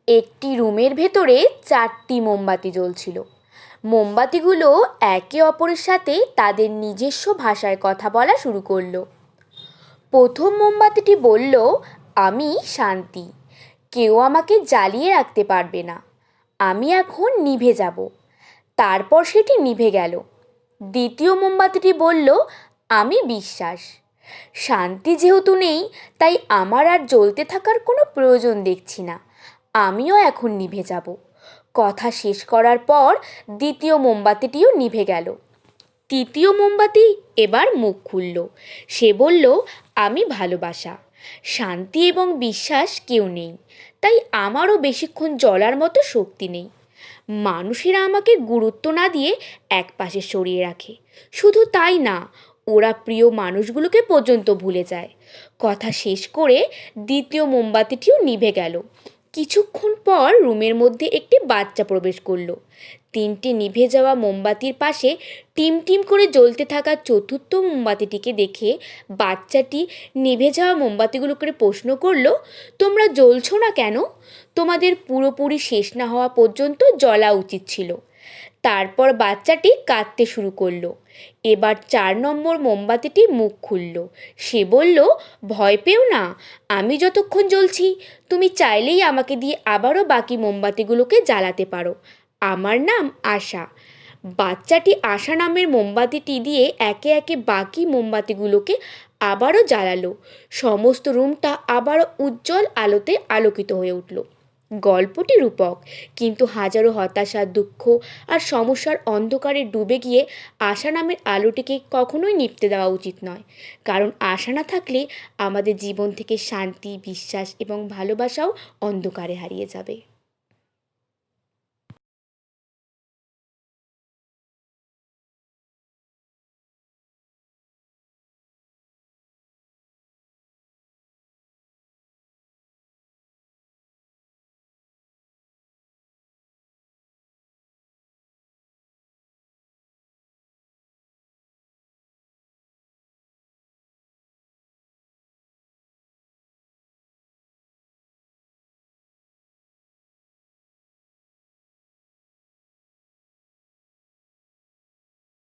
একটি রুমের ভেতরে 4টি মোমবাতি জ্বলছিল। মোমবাতিগুলো একে অপরের সাথে তাদের নিজস্ব ভাষায় কথা বলা শুরু করলো। প্রথম মোমবাতিটি বলল, আমি শান্তি, কেউ আমাকে জ্বালিয়ে রাখতে পারবে না, আমি এখন নিভে যাব। তারপর সেটি নিভে গেল। দ্বিতীয় মোমবাতিটি বলল, আমি বিশ্বাস, শান্তি যেহেতু নেই তাই আমার আর জ্বলতে থাকার কোনো প্রয়োজন দেখছি না, আমিও এখন নিভে যাব। কথা শেষ করার পর দ্বিতীয় মোমবাতিটিও নিভে গেল। তৃতীয় মোমবাতি এবার মুখ খুলল। সে বলল, আমি ভালোবাসা, শান্তি এবং বিশ্বাস কেউ নেই, তাই আমারও বেশিক্ষণ জ্বলার মতো শক্তি নেই। মানুষেরা আমাকে গুরুত্ব না দিয়ে একপাশে সরিয়ে রাখে। শুধু তাই না, ওরা প্রিয় মানুষগুলোকে পর্যন্ত ভুলে যায়। কথা শেষ করে দ্বিতীয় মোমবাতিটিও নিভে গেল। কিছুক্ষণ পর রুমের মধ্যে একটি বাচ্চা প্রবেশ করলো। 3টে নিভে যাওয়া মোমবাতির পাশে টিম টিম করে জ্বলতে থাকা চতুর্থ মোমবাতিটিকে দেখে বাচ্চাটি নিভে যাওয়া মোমবাতিগুলোকে প্রশ্ন করলো, তোমরা জ্বলছো না কেন? তোমাদের পুরোপুরি শেষ না হওয়া পর্যন্ত জ্বলা উচিত ছিল। তারপর বাচ্চাটি কাঁদতে শুরু করলো। এবার 4 নম্বর মোমবাতিটি মুখ খুলল। সে বলল, ভয় পেও না, আমি যতক্ষণ জ্বলছি তুমি চাইলেই আমাকে দিয়ে আবারও বাকি মোমবাতিগুলোকে জ্বালাতে পারো। আমার নাম আশা। বাচ্চাটি আশা নামের মোমবাতিটি দিয়ে একে একে বাকি মোমবাতিগুলোকে আবারও জ্বালালো। সমস্ত রুমটা আবারও উজ্জ্বল আলোতে আলোকিত হয়ে উঠল। গল্পটি রূপক, কিন্তু হাজারো হতাশা, দুঃখ আর সমস্যার অন্ধকারে ডুবে গিয়ে আশা নামের আলোটিকে কখনোই নিভতে দেওয়া উচিত নয়। কারণ আশা না থাকলে আমাদের জীবন থেকে শান্তি, বিশ্বাস এবং ভালোবাসাও অন্ধকারে হারিয়ে যাবে।